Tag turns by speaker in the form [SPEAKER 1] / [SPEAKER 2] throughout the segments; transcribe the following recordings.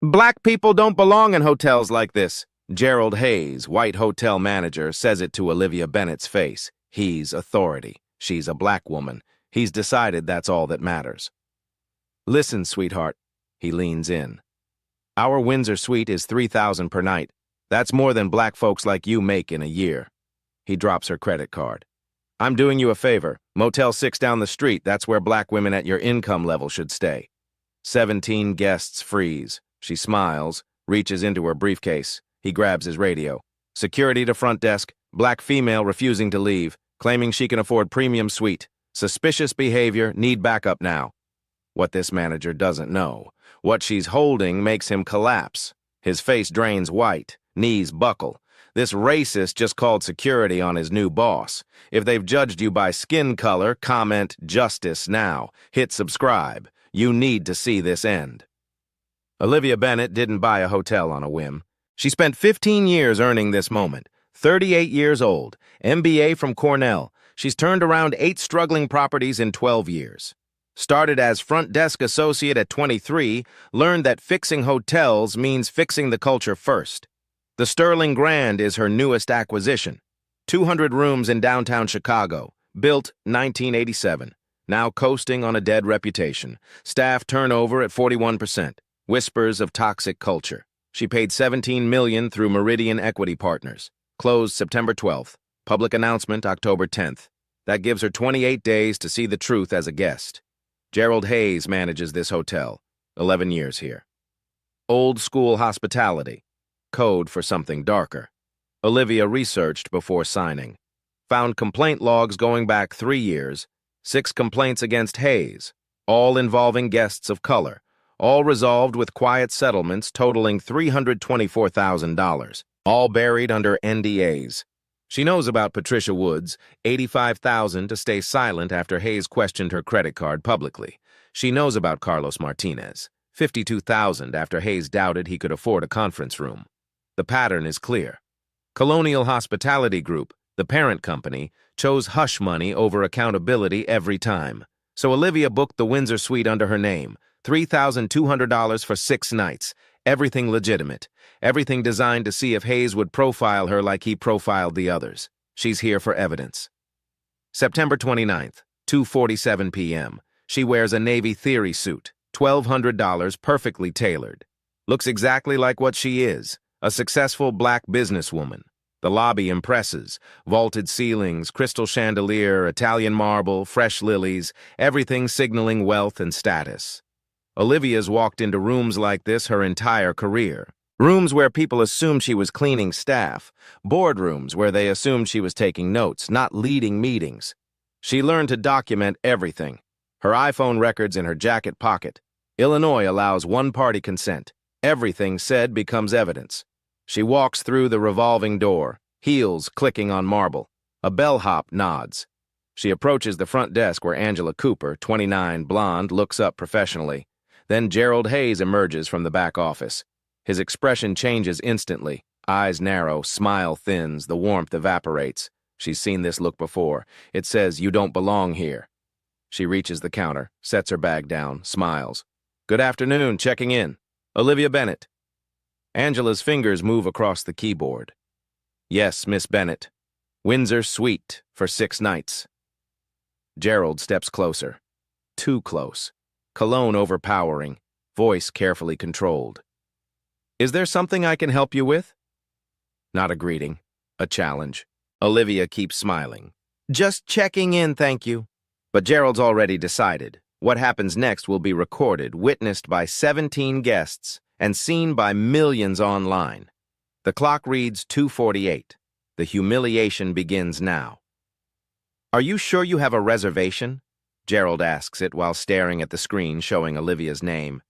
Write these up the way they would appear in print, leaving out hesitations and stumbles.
[SPEAKER 1] Black people don't belong in hotels like this. Gerald Hayes, white hotel manager, says it to Olivia Bennett's face. He's authority. She's a black woman. He's decided that's all that matters. Listen, sweetheart. He leans in. Our Windsor suite is $3,000 per night. That's more than black folks like you make in a year. He drops her credit card. I'm doing you a favor. Motel 6 down the street, that's where black women at your income level should stay. 17 guests freeze. She smiles, reaches into her briefcase. He grabs his radio. Security to front desk, black female refusing to leave, claiming she can afford premium suite. Suspicious behavior, need backup now. What this manager doesn't know. What she's holding makes him collapse. His face drains white, knees buckle. This racist just called security on his new boss. If they've judged you by skin color, comment justice now. Hit subscribe. You need to see this end. Olivia Bennett didn't buy a hotel on a whim. She spent 15 years earning this moment. 38 years old, MBA from Cornell. She's turned around 8 struggling properties in 12 years. Started as front desk associate at 23, learned that fixing hotels means fixing the culture first. The Sterling Grand is her newest acquisition. 200 rooms in downtown Chicago, built 1987. Now coasting on a dead reputation. Staff turnover at 41%. Whispers of toxic culture. She paid $17 million through Meridian Equity Partners. Closed September 12th. Public announcement October 10th. That gives her 28 days to see the truth as a guest. Gerald Hayes manages this hotel. 11 years here. Old school hospitality. Code for something darker. Olivia researched before signing. Found complaint logs going back 3 years. 6 complaints against Hayes, all involving guests of color. All resolved with quiet settlements totaling $324,000, all buried under NDAs. She knows about Patricia Woods, $85,000 to stay silent after Hayes questioned her credit card publicly. She knows about Carlos Martinez, $52,000 after Hayes doubted he could afford a conference room. The pattern is clear. Colonial Hospitality Group, the parent company, chose hush money over accountability every time. So Olivia booked the Windsor suite under her name, $3,200 for 6 nights. Everything legitimate. Everything designed to see if Hayes would profile her like he profiled the others. She's here for evidence. September 29th, 2:47 p.m. She wears a Navy Theory suit, $1,200 perfectly tailored. Looks exactly like what she is, a successful black businesswoman. The lobby impresses. Vaulted ceilings, crystal chandelier, Italian marble, fresh lilies, everything signaling wealth and status. Olivia's walked into rooms like this her entire career. Rooms where people assumed she was cleaning staff. Boardrooms where they assumed she was taking notes, not leading meetings. She learned to document everything. Her iPhone records in her jacket pocket. Illinois allows one-party consent. Everything said becomes evidence. She walks through the revolving door, heels clicking on marble. A bellhop nods. She approaches the front desk where Angela Cooper, 29, blonde, looks up professionally. Then Gerald Hayes emerges from the back office. His expression changes instantly. Eyes narrow, smile thins, the warmth evaporates. She's seen this look before. It says, "You don't belong here." She reaches the counter, sets her bag down, smiles. "Good afternoon, checking in. Olivia Bennett." Angela's fingers move across the keyboard. "Yes, Miss Bennett. Windsor suite for 6 nights." Gerald steps closer. Too close. Cologne overpowering, voice carefully controlled. "Is there something I can help you with?" Not a greeting, a challenge. Olivia keeps smiling. "Just checking in, thank you." But Gerald's already decided. What happens next will be recorded, witnessed by 17 guests, and seen by millions online. The clock reads 2:48. The humiliation begins now. "Are you sure you have a reservation?" Gerald asks it while staring at the screen showing Olivia's name.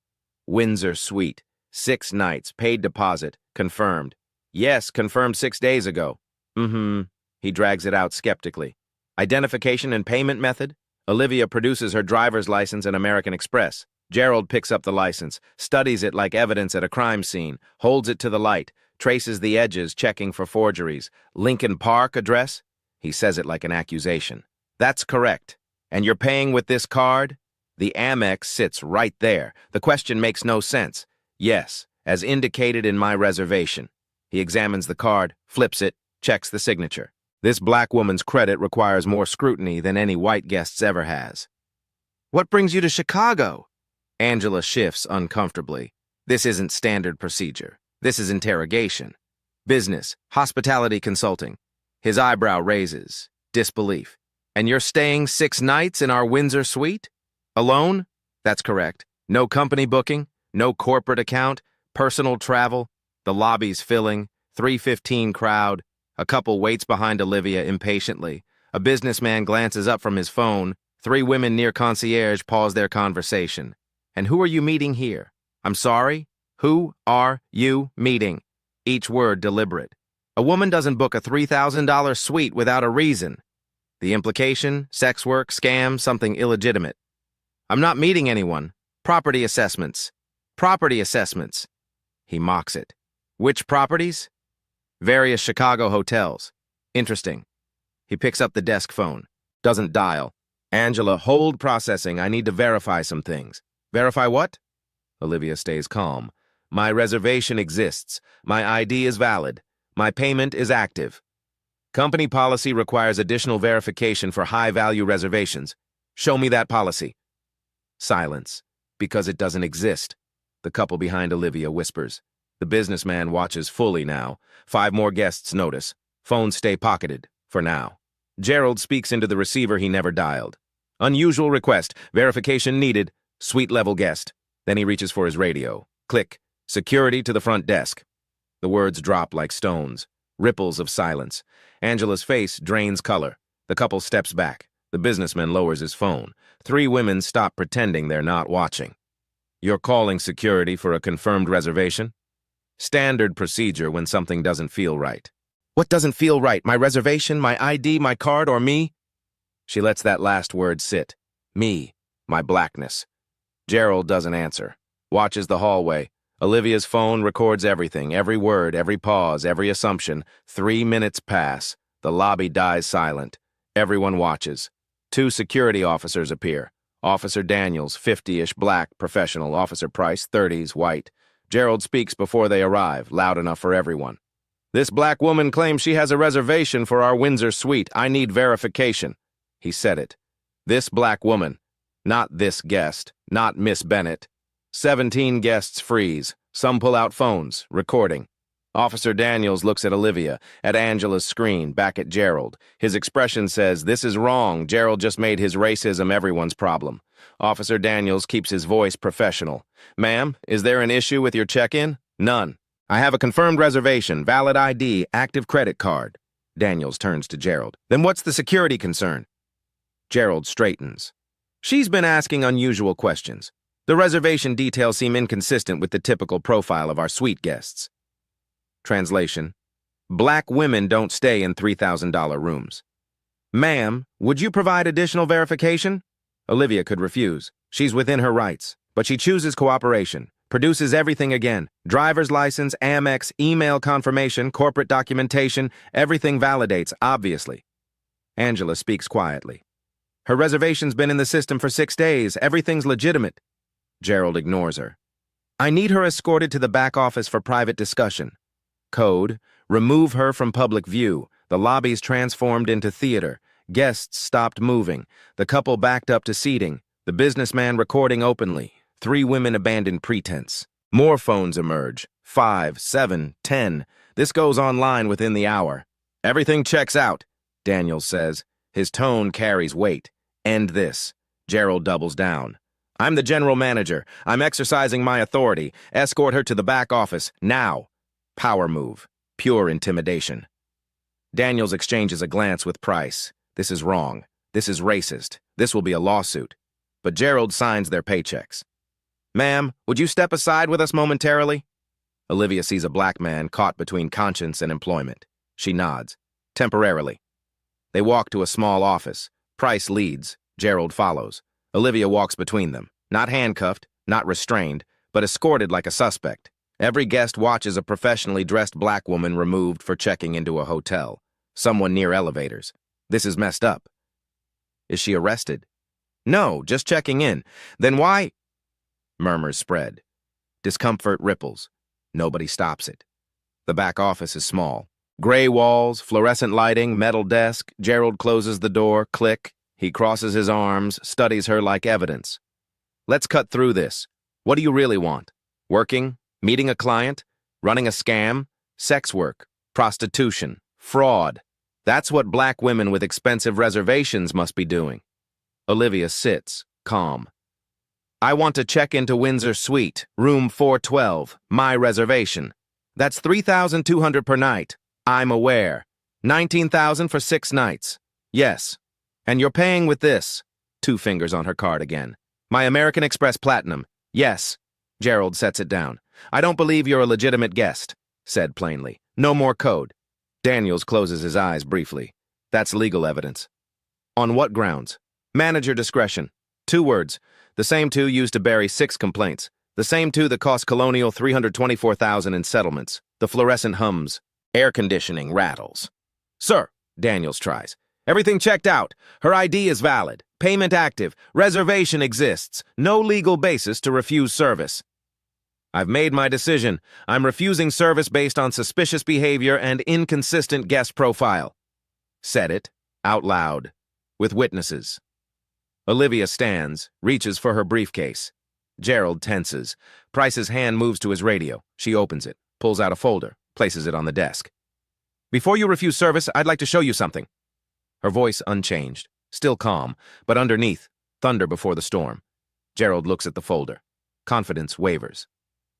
[SPEAKER 1] Windsor Suite, 6 nights, paid deposit, confirmed. "Yes, confirmed 6 days ago." He drags it out skeptically. "Identification and payment method?" Olivia produces her driver's license and American Express. Gerald picks up the license, studies it like evidence at a crime scene, holds it to the light, traces the edges, checking for forgeries. "Lincoln Park address?" He says it like an accusation. "That's correct. And you're paying with this card?" The Amex sits right there. The question makes no sense. "Yes, as indicated in my reservation. He examines the card, flips it, checks the signature. This black woman's credit requires more scrutiny than any white guest's ever has. What brings you to Chicago? Angela shifts uncomfortably. This isn't standard procedure. This is interrogation. Business, hospitality consulting. His eyebrow raises. Disbelief. And you're staying 6 nights in our Windsor suite? Alone? That's correct. No company booking, no corporate account, personal travel. The lobby's filling, 3:15 crowd. A couple waits behind Olivia impatiently. A businessman glances up from his phone. 3 women near concierge pause their conversation. And who are you meeting here? I'm sorry? Who are you meeting? Each word deliberate. A woman doesn't book a $3,000 suite without a reason. The implication, sex work, scam, something illegitimate. I'm not meeting anyone. Property assessments. Property assessments. He mocks it. Which properties? Various Chicago hotels. Interesting. He picks up the desk phone. Doesn't dial. Angela, hold processing. I need to verify some things. Verify what? Olivia stays calm. My reservation exists. My ID is valid. My payment is active. Company policy requires additional verification for high-value reservations. Show me that policy. Silence. Because it doesn't exist. The couple behind Olivia whispers. The businessman watches fully now. 5 more guests notice. Phones stay pocketed, for now. Gerald speaks into the receiver he never dialed. Unusual request. Verification needed. Suite-level guest. Then he reaches for his radio. Click. Security to the front desk. The words drop like stones. Ripples of silence. Angela's face drains color. The couple steps back. The businessman lowers his phone. 3 women stop pretending they're not watching. You're calling security for a confirmed reservation? Standard procedure when something doesn't feel right. What doesn't feel right? My reservation, my ID, my card, or me? She lets that last word sit. Me. My blackness. Gerald doesn't answer. Watches the hallway. Olivia's phone records everything, every word, every pause, every assumption. 3 minutes pass. The lobby dies silent. Everyone watches. 2 security officers appear. Officer Daniels, 50-ish, black, professional. Officer Price, 30s, white. Gerald speaks before they arrive, loud enough for everyone. This black woman claims she has a reservation for our Windsor suite. I need verification. He said it. This black woman. Not this guest. Not Miss Bennett. 17 guests freeze. Some pull out phones, recording. Officer Daniels looks at Olivia, at Angela's screen, back at Gerald. His expression says, this is wrong. Gerald just made his racism everyone's problem. Officer Daniels keeps his voice professional. Ma'am, is there an issue with your check-in? None. I have a confirmed reservation, valid ID, active credit card. Daniels turns to Gerald. Then what's the security concern? Gerald straightens. She's been asking unusual questions. The reservation details seem inconsistent with the typical profile of our suite guests. Translation. Black women don't stay in $3,000 rooms. Ma'am, would you provide additional verification? Olivia could refuse. She's within her rights. But she chooses cooperation, produces everything again. Driver's license, Amex, email confirmation, corporate documentation, everything validates, obviously. Angela speaks quietly. Her reservation's been in the system for 6 days. Everything's legitimate. Gerald ignores her. I need her escorted to the back office for private discussion. Code, remove her from public view. The lobby's transformed into theater. Guests stopped moving. The couple backed up to seating. The businessman recording openly. 3 women abandon pretense. More phones emerge. 5, 7, 10. This goes online within the hour. Everything checks out, Daniels says. His tone carries weight. End this. Gerald doubles down. I'm the general manager. I'm exercising my authority. Escort her to the back office, now. Power move. Pure intimidation. Daniels exchanges a glance with Price. This is wrong. This is racist. This will be a lawsuit. But Gerald signs their paychecks. Ma'am, would you step aside with us momentarily? Olivia sees a black man caught between conscience and employment. She nods. Temporarily. They walk to a small office. Price leads. Gerald follows. Olivia walks between them. Not handcuffed, not restrained, but escorted like a suspect. Every guest watches a professionally dressed black woman removed for checking into a hotel. Someone near elevators. This is messed up. Is she arrested? No, just checking in. Then why? Murmurs spread. Discomfort ripples. Nobody stops it. The back office is small. Gray walls, fluorescent lighting, metal desk. Gerald closes the door, click. He crosses his arms, studies her like evidence. Let's cut through this. What do you really want? Working? Meeting a client? Running a scam? Sex work? Prostitution? Fraud? That's what black women with expensive reservations must be doing. Olivia sits, calm. I want to check into Windsor Suite, room 412, my reservation. That's $3,200 per night. I'm aware. $19,000 for 6 nights. Yes. And you're paying with this. 2 fingers on her card again. My American Express Platinum. Yes. Gerald sets it down. I don't believe you're a legitimate guest, said plainly. No more code. Daniels closes his eyes briefly. That's legal evidence. On what grounds? Manager discretion. 2 words. The same 2 used to bury 6 complaints. The same 2 that cost Colonial $324,000 in settlements. The fluorescent hums. Air conditioning rattles. Sir, Daniels tries. Everything checked out. Her ID is valid. Payment active. Reservation exists. No legal basis to refuse service. I've made my decision. I'm refusing service based on suspicious behavior and inconsistent guest profile. Said it, out loud, with witnesses. Olivia stands, reaches for her briefcase. Gerald tenses. Price's hand moves to his radio. She opens it, pulls out a folder, places it on the desk. Before you refuse service, I'd like to show you something. Her voice unchanged, still calm, but underneath, thunder before the storm. Gerald looks at the folder. Confidence wavers.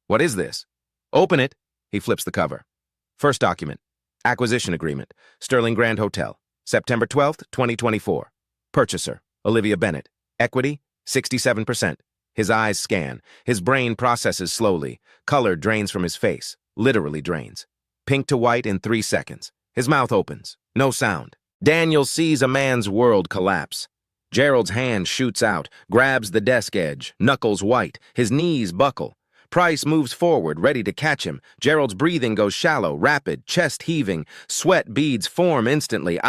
[SPEAKER 1] What is this? Open it. He flips the cover. First document. Acquisition agreement. Sterling Grand Hotel. September 12th, 2024. Purchaser. Olivia Bennett. Equity. 67%. His eyes scan. His brain processes slowly. Color drains from his face. Literally drains. Pink to white in 3 seconds. His mouth opens. No sound. Daniel sees a man's world collapse. Gerald's hand shoots out, grabs the desk edge, knuckles white. His knees buckle. Price moves forward, ready to catch him. Gerald's breathing goes shallow, rapid, chest heaving. Sweat beads form instantly.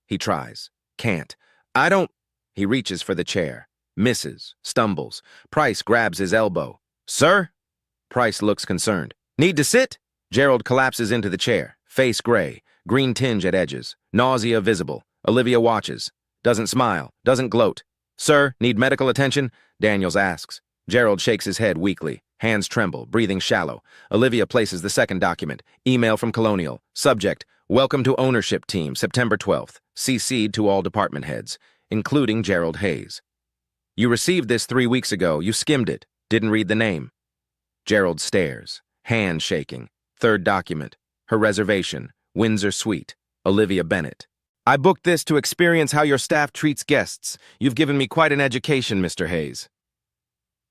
[SPEAKER 1] He tries. Can't. I don't... He reaches for the chair. Misses. Stumbles. Price grabs his elbow. Sir? Price looks concerned. Need to sit? Gerald collapses into the chair. Face gray. Green tinge at edges. Nausea visible. Olivia watches. Doesn't smile. Doesn't gloat. Sir, need medical attention? Daniels asks. Gerald shakes his head weakly. Hands tremble, breathing shallow. Olivia places the second document. Email from Colonial. Subject, welcome to ownership team, September 12th. CC'd to all department heads, including Gerald Hayes. You received this 3 weeks ago. You skimmed it. Didn't read the name. Gerald stares, hand shaking. Third document. Her reservation, Windsor Suite. Olivia Bennett. I booked this to experience how your staff treats guests. You've given me quite an education, Mr. Hayes.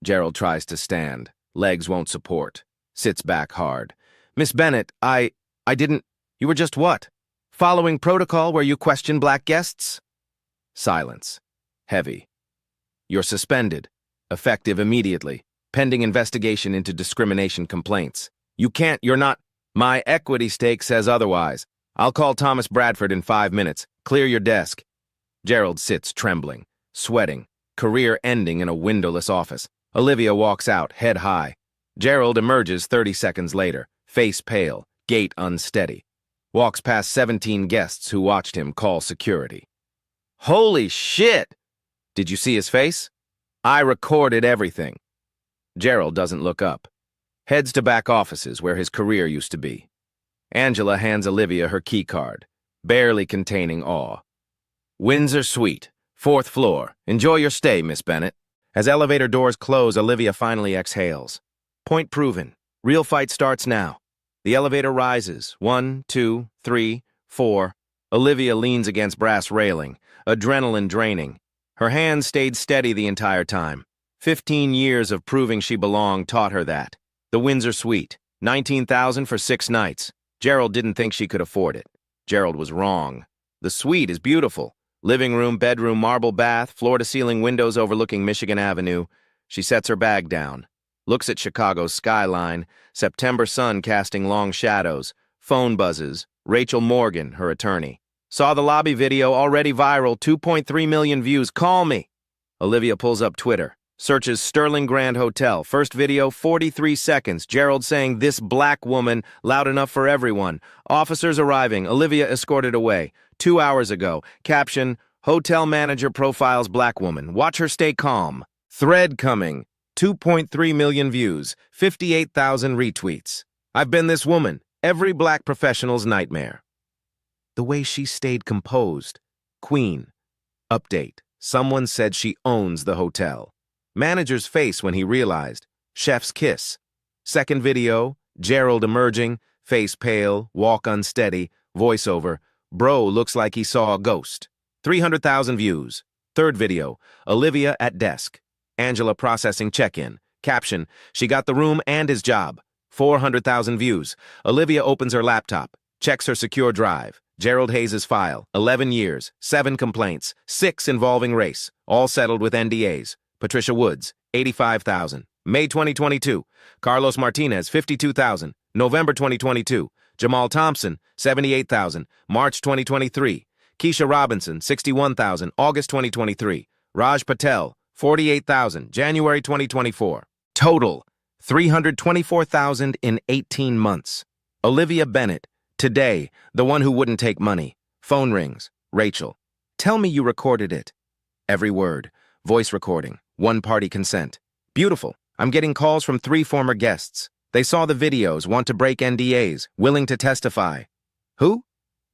[SPEAKER 1] Gerald tries to stand. Legs won't support. Sits back hard. Miss Bennett, I didn't... You were just what? Following protocol where you question black guests? Silence. Heavy. You're suspended. Effective immediately. Pending investigation into discrimination complaints. You're not... My equity stake says otherwise. I'll call Thomas Bradford in 5 minutes. Clear your desk. Gerald sits trembling, sweating, career ending in a windowless office. Olivia walks out, head high. Gerald emerges 30 seconds later, face pale, gait unsteady. Walks past 17 guests who watched him call security. Holy shit! Did you see his face? I recorded everything. Gerald doesn't look up. Heads to back offices where his career used to be. Angela hands Olivia her key card, barely containing awe. Windsor Suite, 4th floor. Enjoy your stay, Miss Bennett. As elevator doors close, Olivia finally exhales. Point proven. Real fight starts now. The elevator rises. 1, 2, 3, 4. Olivia leans against brass railing, adrenaline draining. Her hands stayed steady the entire time. 15 years of proving she belonged taught her that. The Windsor Suite, $19,000 for 6 nights. Gerald didn't think she could afford it. Gerald was wrong. The suite is beautiful. Living room, bedroom, marble bath, floor-to-ceiling windows overlooking Michigan Avenue. She sets her bag down. Looks at Chicago's skyline, September sun casting long shadows. Phone buzzes. Rachel Morgan, her attorney. Saw the lobby video, already viral, 2.3 million views. Call me. Olivia pulls up Twitter. Searches Sterling Grand Hotel. First video, 43 seconds. Gerald saying, "This black woman," loud enough for everyone. Officers arriving. Olivia escorted away. 2 hours ago. Caption, "Hotel manager profiles black woman. Watch her stay calm." Thread coming. 2.3 million views. 58,000 retweets. I've been this woman. Every black professional's nightmare. The way she stayed composed. Queen. Update. Someone said she owns the hotel. Manager's face when he realized. Chef's kiss. Second video, Gerald emerging, face pale, walk unsteady, voiceover. Bro looks like he saw a ghost. 300,000 views. Third video, Olivia at desk. Angela processing check-in. Caption, "She got the room and his job." 400,000 views. Olivia opens her laptop, checks her secure drive. Gerald Hayes' file, 11 years, 7 complaints, 6 involving race, all settled with NDAs. Patricia Woods, 85,000. May 2022. Carlos Martinez, 52,000. November 2022. Jamal Thompson, 78,000. March 2023. Keisha Robinson, 61,000. August 2023. Raj Patel, 48,000. January 2024. Total, 324,000 in 18 months. Olivia Bennett, today, the one who wouldn't take money. Phone rings. Rachel. Tell me you recorded it. Every word. Voice recording. One-party consent. Beautiful. I'm getting calls from 3 former guests. They saw the videos, want to break NDAs, willing to testify. Who?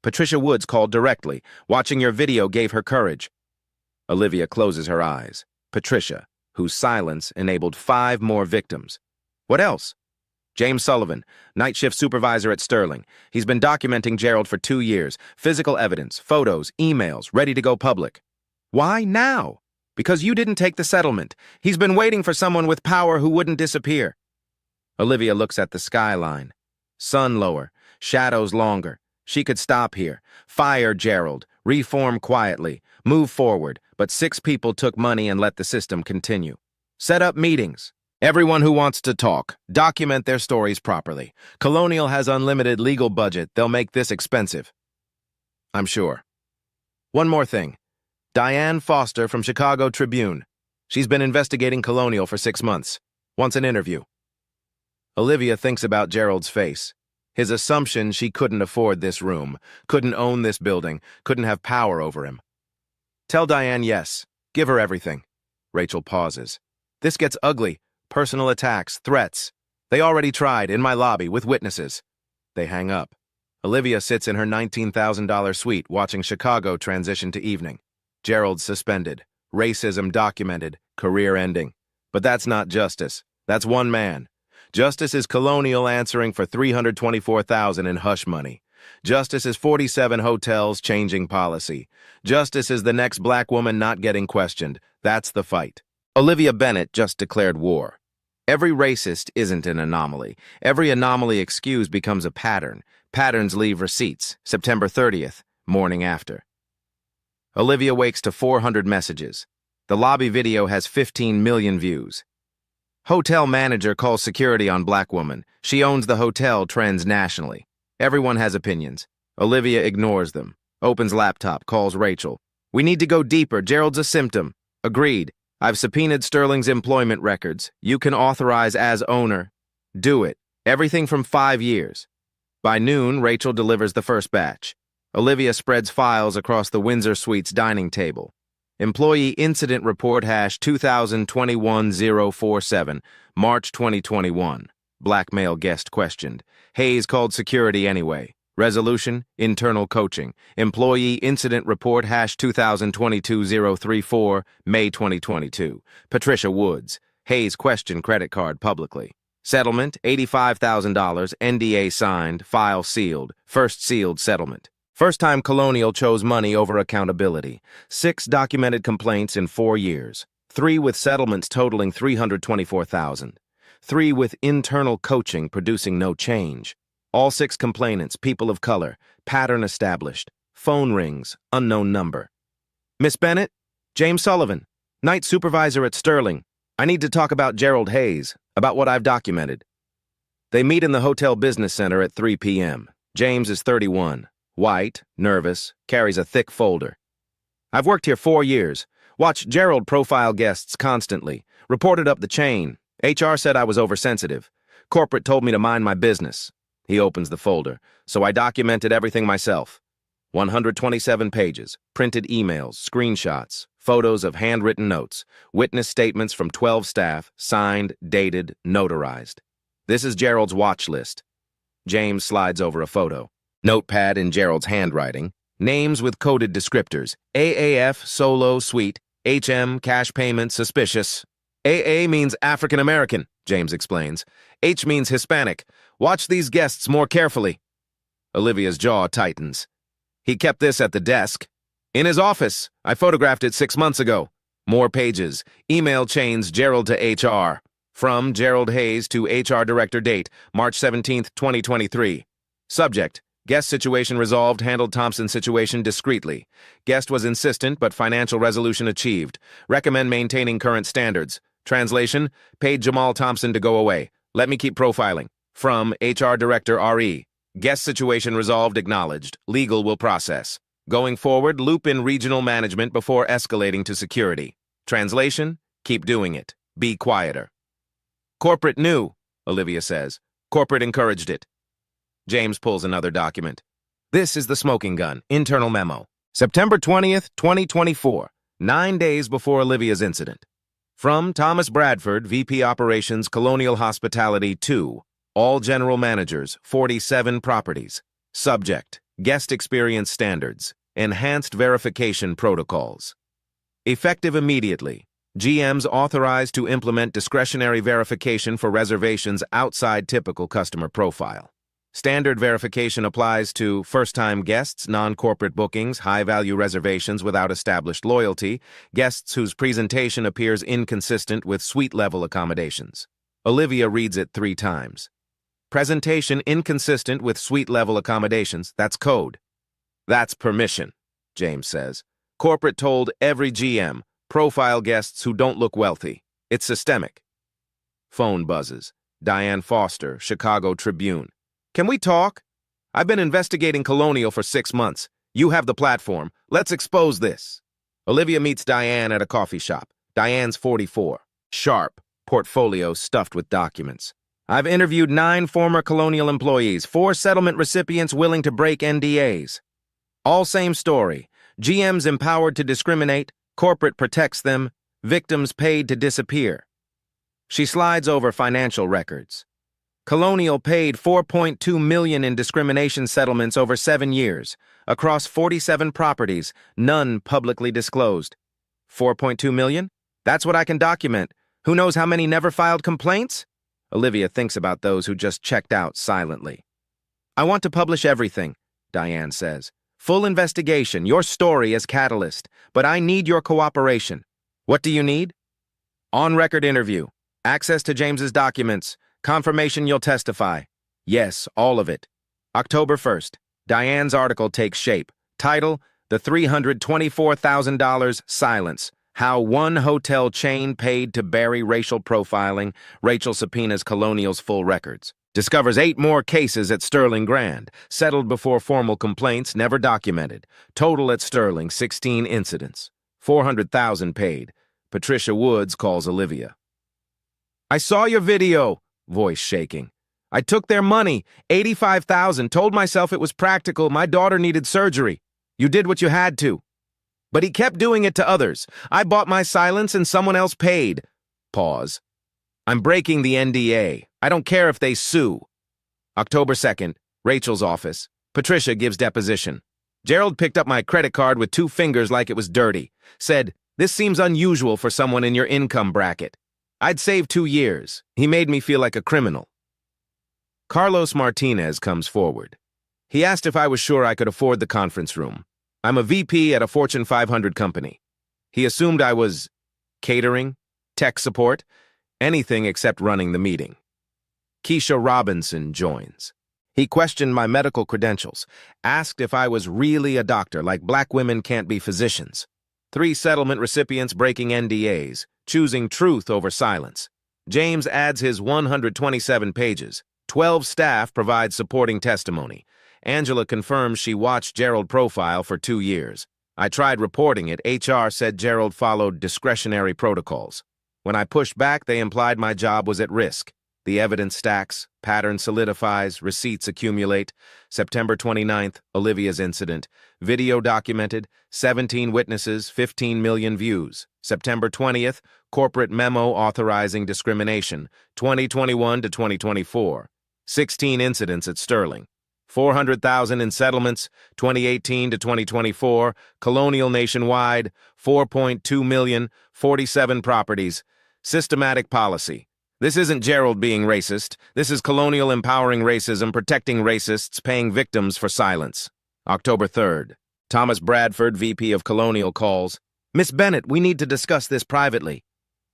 [SPEAKER 1] Patricia Woods called directly. Watching your video gave her courage. Olivia closes her eyes. Patricia, whose silence enabled 5 more victims. What else? James Sullivan, night shift supervisor at Sterling. He's been documenting Gerald for 2 years. Physical evidence, photos, emails, ready to go public. Why now? Because you didn't take the settlement. He's been waiting for someone with power who wouldn't disappear. Olivia looks at the skyline. Sun lower, shadows longer. She could stop here. Fire Gerald, reform quietly, move forward, but 6 people took money and let the system continue. Set up meetings. Everyone who wants to talk, document their stories properly. Colonial has unlimited legal budget. They'll make this expensive. I'm sure. One more thing. Diane Foster from Chicago Tribune. She's been investigating Colonial for 6 months. Wants an interview. Olivia thinks about Gerald's face. His assumption she couldn't afford this room, couldn't own this building, couldn't have power over him. Tell Diane yes. Give her everything. Rachel pauses. This gets ugly. Personal attacks, threats. They already tried, in my lobby, with witnesses. They hang up. Olivia sits in her $19,000 suite watching Chicago transition to evening. Gerald suspended. Racism documented. Career ending. But that's not justice. That's one man. Justice is Colonial answering for $324,000 in hush money. Justice is 47 hotels changing policy. Justice is the next black woman not getting questioned. That's the fight. Olivia Bennett just declared war. Every racist isn't an anomaly. Every anomaly excused becomes a pattern. Patterns leave receipts. September 30th, morning after. Olivia wakes to 400 messages. The lobby video has 15 million views. Hotel manager calls security on black woman. She owns the hotel, trends nationally. Everyone has opinions. Olivia ignores them. Opens laptop, calls Rachel. We need to go deeper. Gerald's a symptom. Agreed. I've subpoenaed Sterling's employment records. You can authorize as owner. Do it. Everything from 5 years. By noon, Rachel delivers the first batch. Olivia spreads files across the Windsor Suites dining table. Employee Incident Report #221047, March 2021. Black male guest questioned. Hayes called security anyway. Resolution, internal coaching. Employee Incident Report #222034, May 2022. Patricia Woods. Hayes questioned credit card publicly. Settlement, $85,000, NDA signed, file sealed, first sealed settlement. First time Colonial chose money over accountability. 6 documented complaints in 4 years. 3 with settlements totaling $324,000. 3 with internal coaching producing no change. All 6 complainants, people of color, pattern established. Phone rings, unknown number. Miss Bennett? James Sullivan, night supervisor at Sterling. I need to talk about Gerald Hayes, about what I've documented. They meet in the hotel business center at 3 p.m. James is 31. White, nervous, carries a thick folder. I've worked here 4 years. Watch Gerald profile guests constantly. Reported up the chain. HR said I was oversensitive. Corporate told me to mind my business. He opens the folder. So I documented everything myself. 127 pages, printed emails, screenshots, photos of handwritten notes, witness statements from 12 staff, signed, dated, notarized. This is Gerald's watch list. James slides over a photo. Notepad in Gerald's handwriting. Names with coded descriptors. AAF, solo, suite. HM, cash payment, suspicious. AA means African American, James explains. H means Hispanic. Watch these guests more carefully. Olivia's jaw tightens. He kept this at the desk. In his office. I photographed it 6 months ago. More pages. Email chains Gerald to HR. From Gerald Hayes to HR Director date, March 17, 2023. Subject. Guest situation resolved, handled Thompson situation discreetly. Guest was insistent, but financial resolution achieved. Recommend maintaining current standards. Translation. Paid Jamal Thompson to go away. Let me keep profiling. From HR Director RE. Guest situation resolved, acknowledged. Legal will process. Going forward, loop in regional management before escalating to security. Translation, keep doing it. Be quieter. Corporate knew, Olivia says. Corporate encouraged it. James pulls another document. This is the smoking gun, internal memo. September 20th, 2024, 9 days before Olivia's incident. From Thomas Bradford, VP Operations, Colonial Hospitality 2. All general managers, 47 properties. Subject, guest experience standards, enhanced verification protocols. Effective immediately. GMs authorized to implement discretionary verification for reservations outside typical customer profile. Standard verification applies to first-time guests, non-corporate bookings, high-value reservations without established loyalty, guests whose presentation appears inconsistent with suite-level accommodations. Olivia reads it 3 times. Presentation inconsistent with suite-level accommodations, that's code. That's permission, James says. Corporate told every GM, profile guests who don't look wealthy. It's systemic. Phone buzzes. Diane Foster, Chicago Tribune. Can we talk? I've been investigating Colonial for 6 months. You have the platform. Let's expose this. Olivia meets Diane at a coffee shop. Diane's 44. Sharp. Portfolio stuffed with documents. I've interviewed 9 former Colonial employees, 4 settlement recipients willing to break NDAs. All same story. GMs empowered to discriminate, corporate protects them, victims paid to disappear. She slides over financial records. Colonial paid $4.2 million in discrimination settlements over 7 years, across 47 properties, none publicly disclosed. $4.2 million? That's what I can document. Who knows how many never filed complaints? Olivia thinks about those who just checked out silently. I want to publish everything, Diane says. Full investigation, your story as catalyst, but I need your cooperation. What do you need? On-record interview, access to James's documents, confirmation you'll testify. Yes, all of it. October 1st, Diane's article takes shape. Title, The $324,000 Silence. How one hotel chain paid to bury racial profiling. Rachel subpoenas Colonial's full records. Discovers 8 more cases at Sterling Grand. Settled before formal complaints, never documented. Total at Sterling, 16 incidents. $400,000 paid. Patricia Woods calls Olivia. I saw your video, voice shaking. I took their money, $85,000, told myself it was practical, my daughter needed surgery. You did what you had to. But he kept doing it to others. I bought my silence and someone else paid. Pause. I'm breaking the NDA. I don't care if they sue. October 2nd, Rachel's office. Patricia gives deposition. Gerald picked up my credit card with 2 fingers like it was dirty. Said, this seems unusual for someone in your income bracket. I'd saved 2 years. He made me feel like a criminal. Carlos Martinez comes forward. He asked if I was sure I could afford the conference room. I'm a VP at a Fortune 500 company. He assumed I was catering, tech support, anything except running the meeting. Keisha Robinson joins. He questioned my medical credentials, asked if I was really a doctor, like black women can't be physicians. 3 settlement recipients breaking NDAs, choosing truth over silence. James adds his 127 pages. 12 staff provide supporting testimony. Angela confirms she watched Gerald profile for 2 years. I tried reporting it. HR said Gerald followed discretionary protocols. When I pushed back, they implied my job was at risk. The evidence stacks, pattern solidifies, receipts accumulate. September 29th, Olivia's incident. Video documented, 17 witnesses, 15 million views. September 20th, corporate memo authorizing discrimination, 2021 to 2024. 16 incidents at Sterling. 400,000 in settlements, 2018 to 2024, Colonial nationwide, 4.2 million, 47 properties. Systematic policy. This isn't Gerald being racist. This is Colonial empowering racism, protecting racists, paying victims for silence. October 3rd. Thomas Bradford, VP of Colonial, calls. Miss Bennett, we need to discuss this privately.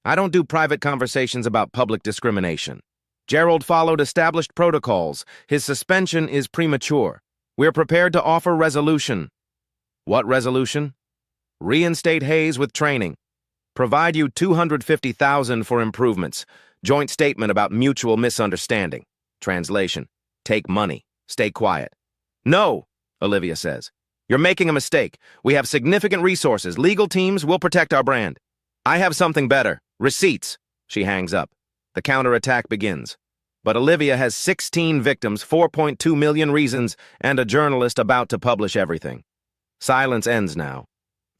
[SPEAKER 1] I don't do private conversations about public discrimination. Gerald followed established protocols. His suspension is premature. We're prepared to offer resolution. What resolution? Reinstate Hayes with training. Provide you $250,000 for improvements. Joint statement about mutual misunderstanding. Translation. Take money. Stay quiet. No, Olivia says. You're making a mistake. We have significant resources. Legal teams will protect our brand. I have something better. Receipts. She hangs up. The counterattack begins. But Olivia has 16 victims, 4.2 million reasons, and a journalist about to publish everything. Silence ends now.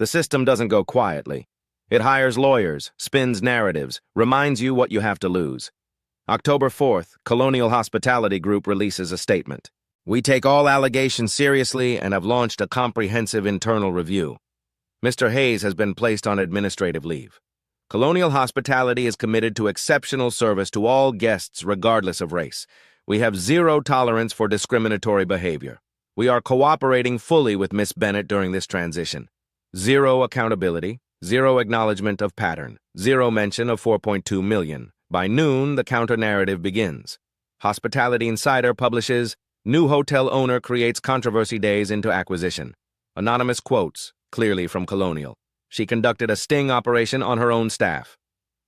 [SPEAKER 1] The system doesn't go quietly. It hires lawyers, spins narratives, reminds you what you have to lose. October 4th, Colonial Hospitality Group releases a statement. We take all allegations seriously and have launched a comprehensive internal review. Mr. Hayes has been placed on administrative leave. Colonial Hospitality is committed to exceptional service to all guests regardless of race. We have zero tolerance for discriminatory behavior. We are cooperating fully with Miss Bennett during this transition. Zero accountability, zero acknowledgement of pattern, zero mention of 4.2 million. By noon, the counter-narrative begins. Hospitality Insider publishes, New hotel owner creates controversy days into acquisition. Anonymous quotes, clearly from Colonial. She conducted a sting operation on her own staff.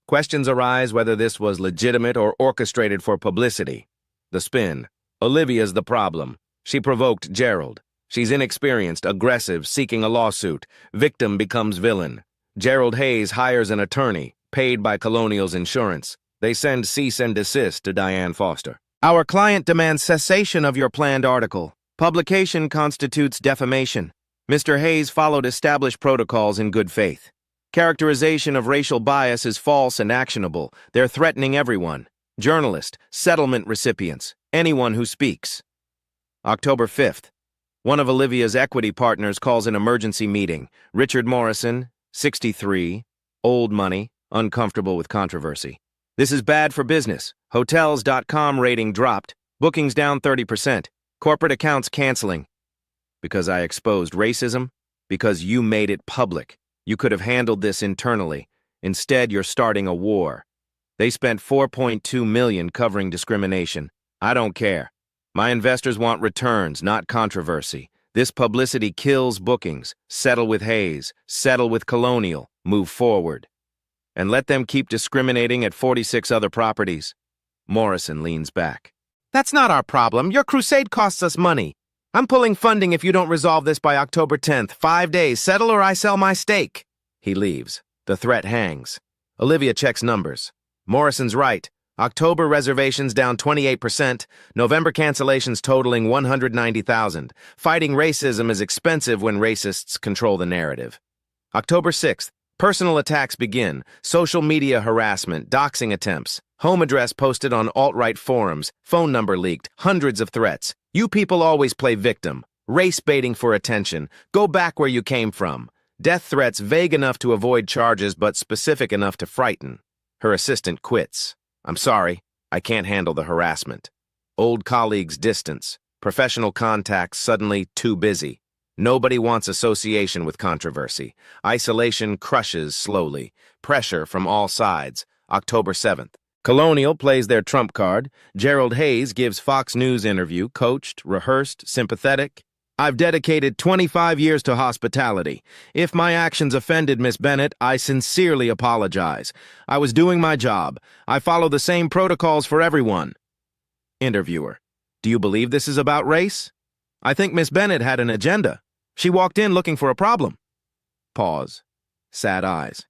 [SPEAKER 1] Questions arise whether this was legitimate or orchestrated for publicity. The spin. Olivia's the problem. She provoked Gerald. She's inexperienced, aggressive, seeking a lawsuit. Victim becomes villain. Gerald Hayes hires an attorney, paid by Colonial's insurance. They send cease and desist to Diane Foster. Our client demands cessation of your planned article. Publication constitutes defamation. Mr. Hayes followed established protocols in good faith. Characterization of racial bias is false and actionable. They're threatening everyone. Journalist, settlement recipients, anyone who speaks. October 5th. One of Olivia's equity partners calls an emergency meeting. Richard Morrison, 63, old money, uncomfortable with controversy. This is bad for business. Hotels.com rating dropped. Bookings down 30%. Corporate accounts canceling. Because I exposed racism? Because you made it public. You could have handled this internally. Instead, you're starting a war. They spent $4.2 million covering discrimination. I don't care. My investors want returns, not controversy. This publicity kills bookings. Settle with Hayes. Settle with Colonial. Move forward. And let them keep discriminating at 46 other properties. Morrison leans back. That's not our problem. Your crusade costs us money. I'm pulling funding if you don't resolve this by October 10th. 5 days. Settle or I sell my stake. He leaves. The threat hangs. Olivia checks numbers. Morrison's right. October reservations down 28%. November cancellations totaling 190,000. Fighting racism is expensive when racists control the narrative. October 6th. Personal attacks begin. Social media harassment, doxing attempts. Home address posted on alt-right forums. Phone number leaked. Hundreds of threats. You people always play victim. Race baiting for attention. Go back where you came from. Death threats vague enough to avoid charges but specific enough to frighten. Her assistant quits. I'm sorry, I can't handle the harassment. Old colleagues distance. Professional contacts suddenly too busy. Nobody wants association with controversy. Isolation crushes slowly. Pressure from all sides. October 7th. Colonial plays their trump card. Gerald Hayes gives Fox News interview, coached, rehearsed, sympathetic. I've dedicated 25 years to hospitality. If my actions offended Miss Bennett, I sincerely apologize. I was doing my job. I follow the same protocols for everyone. Interviewer. Do you believe this is about race? I think Miss Bennett had an agenda. She walked in looking for a problem. Pause. Sad eyes.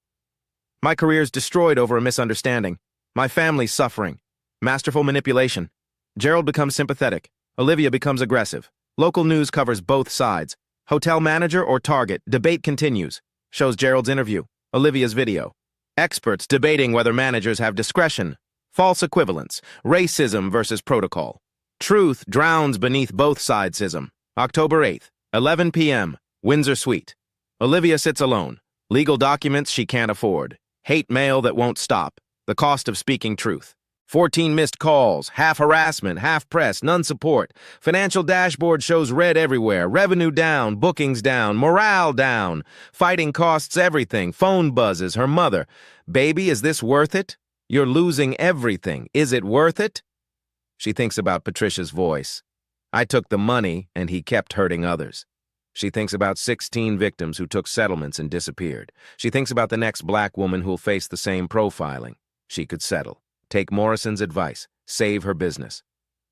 [SPEAKER 1] My career's destroyed over a misunderstanding. My family's suffering. Masterful manipulation. Gerald becomes sympathetic. Olivia becomes aggressive. Local news covers both sides. Hotel manager or target, debate continues. Shows Gerald's interview. Olivia's video. Experts debating whether managers have discretion. False equivalence. Racism versus protocol. Truth drowns beneath both sidesism. October 8th, 11 p.m., Windsor Suite. Olivia sits alone. Legal documents she can't afford. Hate mail that won't stop. The cost of speaking truth. 14 missed calls, half harassment, half press, none support. Financial dashboard shows red everywhere. Revenue down, bookings down, morale down. Fighting costs everything. Phone buzzes, her mother. Baby, is this worth it? You're losing everything. Is it worth it? She thinks about Patricia's voice. I took the money, and he kept hurting others. She thinks about 16 victims who took settlements and disappeared. She thinks about the next black woman who'll face the same profiling. She could settle. Take Morrison's advice. Save her business.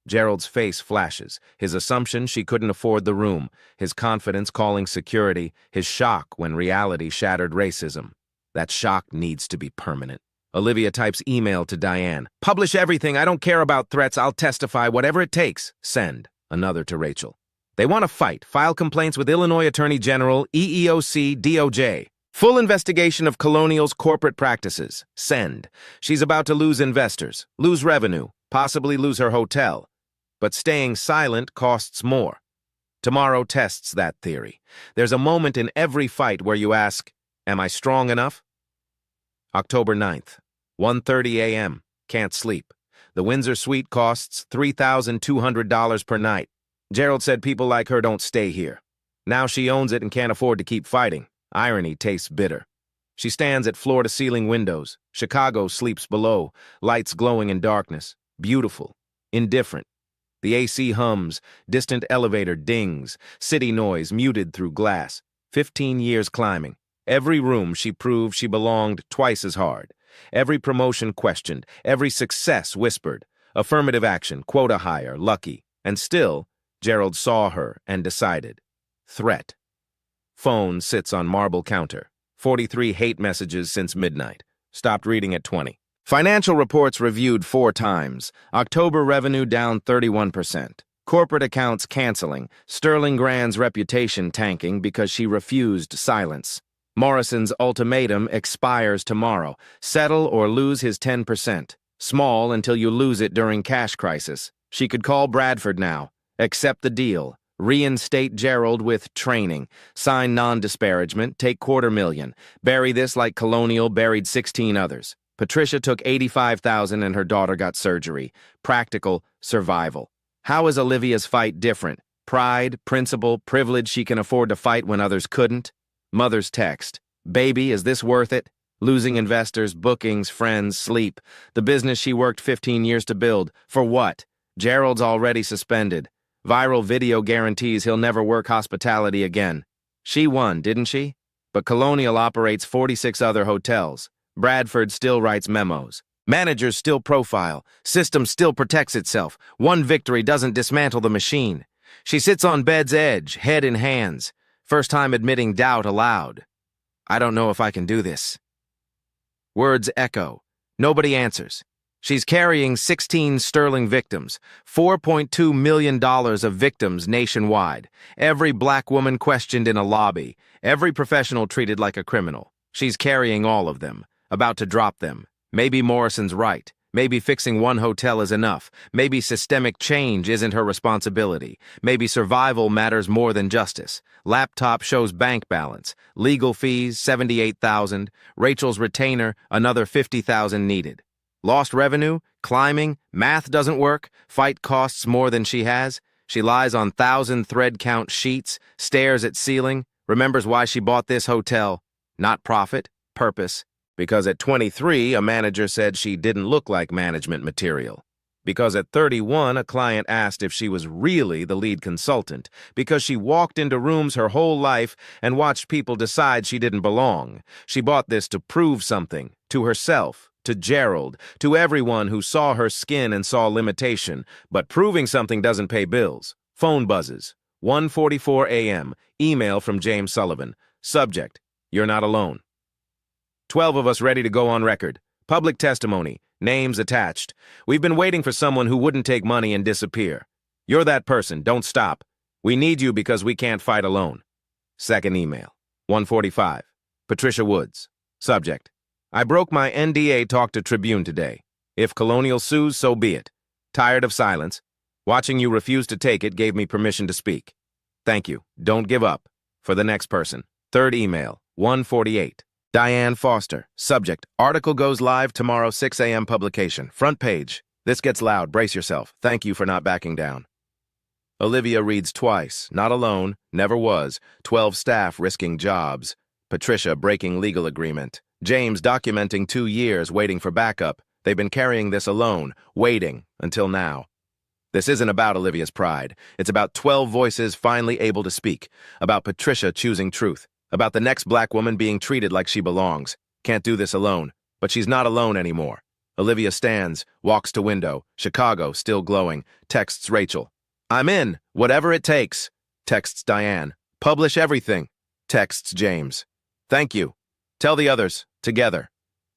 [SPEAKER 1] Gerald's face flashes. His assumption she couldn't afford the room. His confidence calling security. His shock when reality shattered racism. That shock needs to be permanent. Olivia types email to Diane. Publish everything. I don't care about threats. I'll testify. Whatever it takes. Send. Another to Rachel. They want to fight. File complaints with Illinois Attorney General, EEOC, DOJ. Full investigation of Colonial's corporate practices. Send. She's about to lose investors, lose revenue, possibly lose her hotel. But staying silent costs more. Tomorrow tests that theory. There's a moment in every fight where you ask, am I strong enough? October 9th, 1:30 a.m. Can't sleep. The Windsor Suite costs $3,200 per night. Gerald said people like her don't stay here. Now she owns it and can't afford to keep fighting. Irony tastes bitter. She stands at floor-to-ceiling windows. Chicago sleeps below, lights glowing in darkness. Beautiful. Indifferent. The AC hums, distant elevator dings, city noise muted through glass. 15 years climbing. Every room she proved she belonged twice as hard. Every promotion questioned, every success whispered. Affirmative action, quota hire, lucky. And still, Gerald saw her and decided. Threat. Phone sits on marble counter. 43 hate messages since midnight. Stopped reading at 20. Financial reports reviewed 4 times. October revenue down 31%. Corporate accounts canceling. Sterling Grand's reputation tanking because she refused silence. Morrison's ultimatum expires tomorrow. Settle or lose his 10%. Small until you lose it during cash crisis. She could call Bradford now. Accept the deal. Reinstate Gerald with training. Sign non-disparagement. Take $250,000. Bury this like Colonial buried 16 others. Patricia took $85,000 and her daughter got surgery. Practical survival. How is Olivia's fight different? Pride, principle, privilege she can afford to fight when others couldn't? Mother's text. Baby, is this worth it? Losing investors, bookings, friends, sleep. The business she worked 15 years to build. For what? Gerald's already suspended. Viral video guarantees he'll never work hospitality again. She won, didn't she? But Colonial operates 46 other hotels. Bradford still writes memos. Managers still profile. System still protects itself. One victory doesn't dismantle the machine. She sits on bed's edge, head in hands. First time admitting doubt aloud. I don't know if I can do this. Words echo. Nobody answers. She's carrying 16 sterling victims, $4.2 million of victims nationwide. Every black woman questioned in a lobby. Every professional treated like a criminal. She's carrying all of them, about to drop them. Maybe Morrison's right. Maybe fixing one hotel is enough. Maybe systemic change isn't her responsibility. Maybe survival matters more than justice. Laptop shows bank balance. Legal fees, $78,000. Rachel's retainer, another $50,000 needed. Lost revenue, climbing, math doesn't work, fight costs more than she has. She lies on 1,000 thread count sheets, stares at ceiling, remembers why she bought this hotel. Not profit, purpose. Because at 23, a manager said she didn't look like management material. Because at 31, a client asked if she was really the lead consultant. Because she walked into rooms her whole life and watched people decide she didn't belong. She bought this to prove something, to herself, to Gerald, to everyone who saw her skin and saw limitation. But proving something doesn't pay bills. Phone buzzes. 1:44 a.m. Email from James Sullivan. Subject, you're not alone. 12 of us ready to go on record. Public testimony. Names attached. We've been waiting for someone who wouldn't take money and disappear. You're that person. Don't stop. We need you because we can't fight alone. Second email. 1:45. Patricia Woods. Subject. I broke my NDA talk to Tribune today. If Colonial sues, so be it. Tired of silence. Watching you refuse to take it gave me permission to speak. Thank you. Don't give up. For the next person. Third email. 1:48. Diane Foster. Subject. Article goes live tomorrow 6 a.m. publication. Front page. This gets loud. Brace yourself. Thank you for not backing down. Olivia reads twice. Not alone. Never was. 12 staff risking jobs. Patricia breaking legal agreement. James documenting 2 years waiting for backup. They've been carrying this alone. Waiting. Until now. This isn't about Olivia's pride. It's about 12 voices finally able to speak. About Patricia choosing truth. About the next black woman being treated like she belongs. Can't do this alone. But she's not alone anymore. Olivia stands, walks to window. Chicago, still glowing. Texts Rachel. I'm in. Whatever it takes. Texts Diane. Publish everything. Texts James. Thank you. Tell the others. Together.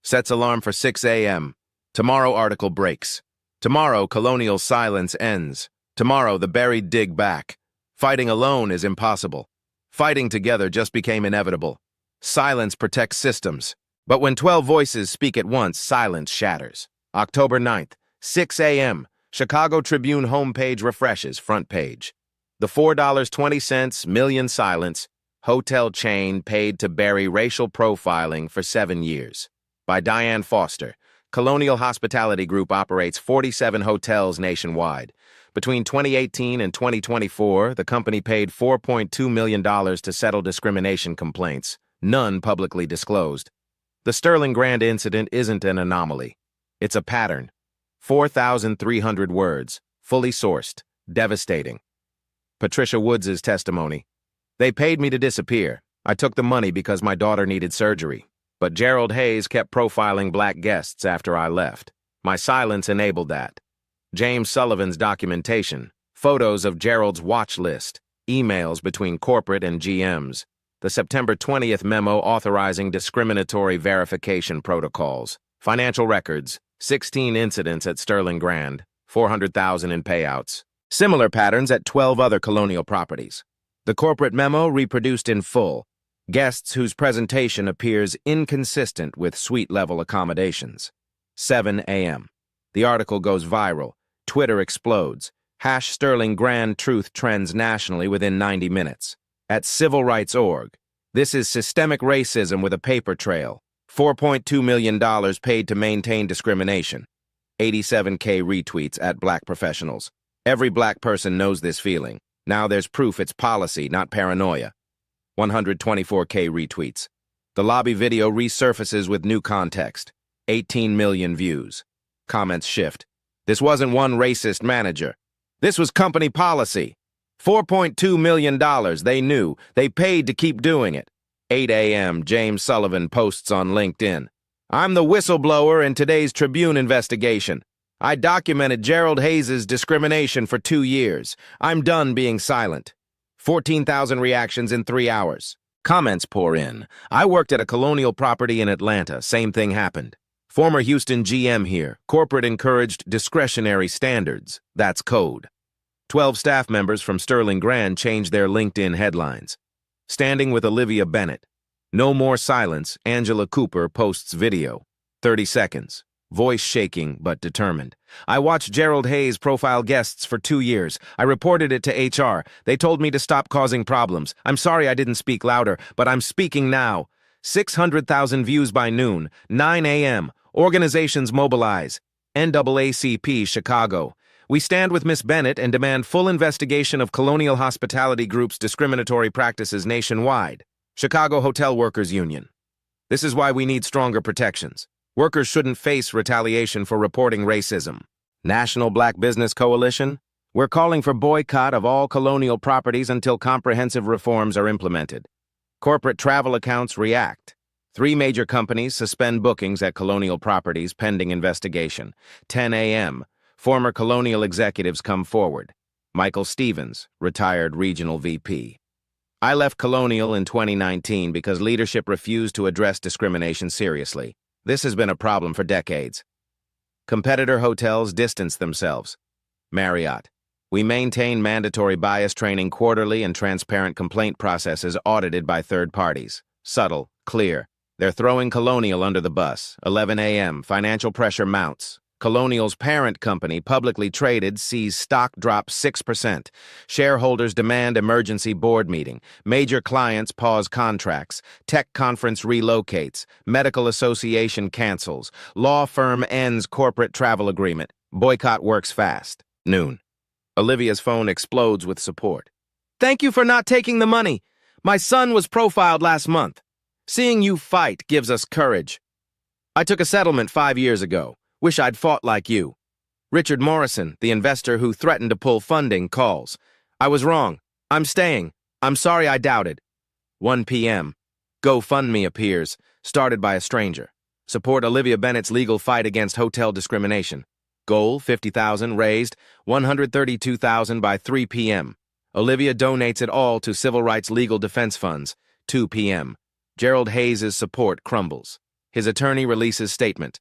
[SPEAKER 1] Sets alarm for 6 a.m. Tomorrow article breaks. Tomorrow Colonial silence ends. Tomorrow the buried dig back. Fighting alone is impossible. Fighting together just became inevitable. Silence protects systems. But when 12 voices speak at once, silence shatters. October 9th, 6 a.m. Chicago Tribune homepage refreshes, front page. The $4.20 million silence, hotel chain paid to bury racial profiling for 7 years. By Diane Foster. Colonial Hospitality Group operates 47 hotels nationwide. Between 2018 and 2024, the company paid $4.2 million to settle discrimination complaints, none publicly disclosed. The Sterling Grand incident isn't an anomaly. It's a pattern. 4,300 words, fully sourced, devastating. Patricia Woods' testimony. They paid me to disappear. I took the money because my daughter needed surgery. But Gerald Hayes kept profiling black guests after I left. My silence enabled that. James Sullivan's documentation, photos of Gerald's watch list, emails between corporate and GMs, the September 20th memo authorizing discriminatory verification protocols, financial records, 16 incidents at Sterling Grand, $400,000 in payouts. Similar patterns at 12 other Colonial properties. The corporate memo reproduced in full. Guests whose presentation appears inconsistent with suite-level accommodations. 7 a.m. The article goes viral. Twitter explodes. #Sterling Grand truth trends nationally within 90 minutes. At civilrights.org. This is systemic racism with a paper trail. $4.2 million paid to maintain discrimination. 87K retweets at Black Professionals. Every black person knows this feeling. Now there's proof it's policy, not paranoia. 124K retweets. The lobby video resurfaces with new context. 18 million views. Comments shift. This wasn't one racist manager. This was company policy. $4.2 million, they knew. They paid to keep doing it. 8 a.m., James Sullivan posts on LinkedIn. I'm the whistleblower in today's Tribune investigation. I documented Gerald Hayes' discrimination for 2 years. I'm done being silent. 14,000 reactions in 3 hours. Comments pour in. I worked at a Colonial property in Atlanta. Same thing happened. Former Houston GM here. Corporate encouraged discretionary standards. That's code. 12 staff members from Sterling Grand changed their LinkedIn headlines. Standing with Olivia Bennett. No more silence. Angela Cooper posts video. 30 seconds. Voice shaking but determined. I watched Gerald Hayes profile guests for 2 years. I reported it to HR. They told me to stop causing problems. I'm sorry I didn't speak louder, but I'm speaking now. 600,000 views by noon. 9 a.m. Organizations mobilize. NAACP Chicago. We stand with Miss Bennett and demand full investigation of Colonial Hospitality Group's discriminatory practices nationwide. Chicago Hotel Workers Union. This is why we need stronger protections. Workers shouldn't face retaliation for reporting racism. National Black Business Coalition. We're calling for boycott of all Colonial properties until comprehensive reforms are implemented. Corporate travel accounts react. 3 major companies suspend bookings at Colonial properties pending investigation. 10 a.m. Former Colonial executives come forward. Michael Stevens, retired regional VP. I left Colonial in 2019 because leadership refused to address discrimination seriously. This has been a problem for decades. Competitor hotels distance themselves. Marriott. We maintain mandatory bias training quarterly and transparent complaint processes audited by third parties. Subtle, clear. They're throwing Colonial under the bus. 11 a.m. Financial pressure mounts. Colonial's parent company, publicly traded, sees stock drop 6%. Shareholders demand emergency board meeting. Major clients pause contracts. Tech conference relocates. Medical association cancels. Law firm ends corporate travel agreement. Boycott works fast. Noon. Olivia's phone explodes with support. Thank you for not taking the money. My son was profiled last month. Seeing you fight gives us courage. I took a settlement 5 years ago. Wish I'd fought like you. Richard Morrison, the investor who threatened to pull funding, calls. I was wrong. I'm staying. I'm sorry I doubted. 1 p.m. GoFundMe appears, started by a stranger. Support Olivia Bennett's legal fight against hotel discrimination. Goal, $50,000, raised, $132,000 by 3 p.m. Olivia donates it all to civil rights legal defense funds. 2 p.m. Gerald Hayes' support crumbles. His attorney releases statement.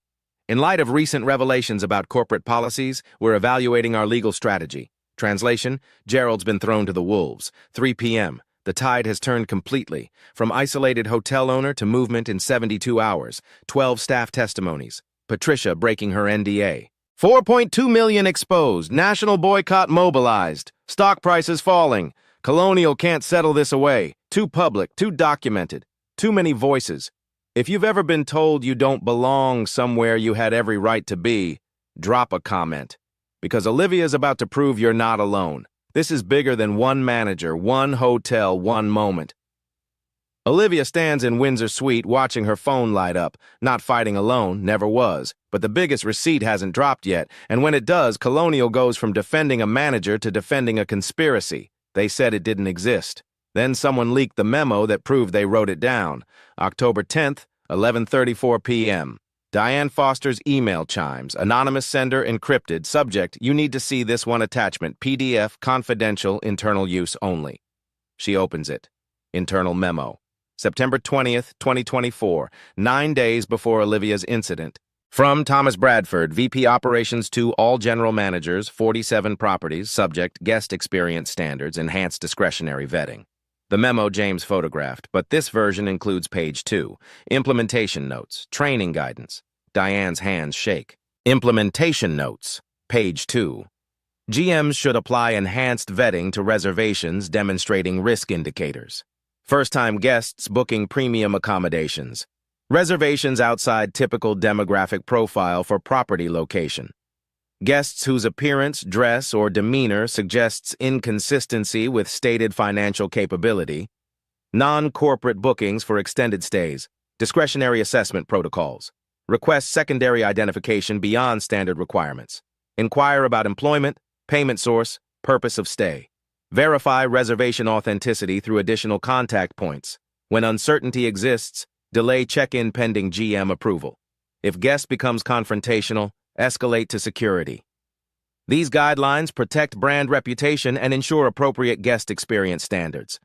[SPEAKER 1] In light of recent revelations about corporate policies, we're evaluating our legal strategy. Translation, Gerald's been thrown to the wolves. 3 p.m. The tide has turned completely. From isolated hotel owner to movement in 72 hours. 12 staff testimonies. Patricia breaking her NDA. 4.2 million exposed. National boycott mobilized. Stock prices falling. Colonial can't settle this away. Too public, too documented. Too many voices. If you've ever been told you don't belong somewhere you had every right to be, drop a comment. Because Olivia's about to prove you're not alone. This is bigger than one manager, one hotel, one moment. Olivia stands in Windsor Suite watching her phone light up. Not fighting alone, never was. But the biggest receipt hasn't dropped yet, and when it does, Colonial goes from defending a manager to defending a conspiracy. They said it didn't exist. Then someone leaked the memo that proved they wrote it down. October 10th, 11:34 p.m. Diane Foster's email chimes. Anonymous sender encrypted. Subject, you need to see this one attachment. PDF, confidential, internal use only. She opens it. Internal memo. September 20th, 2024, 9 days before Olivia's incident. From Thomas Bradford, VP Operations to all general managers, 47 properties, subject, guest experience standards, enhanced discretionary vetting. The memo James photographed, but this version includes page 2, implementation notes, training guidance. Diane's hands shake. Implementation notes, page 2. GMs should apply enhanced vetting to reservations demonstrating risk indicators. First-time guests booking premium accommodations. Reservations outside typical demographic profile for property location. Guests whose appearance, dress, or demeanor suggests inconsistency with stated financial capability. Non-corporate bookings for extended stays. Discretionary assessment protocols. Request secondary identification beyond standard requirements. Inquire about employment, payment source, purpose of stay. Verify reservation authenticity through additional contact points. When uncertainty exists, delay check-in pending GM approval. If guest becomes confrontational, escalate to security. These guidelines protect brand reputation and ensure appropriate guest experience standards.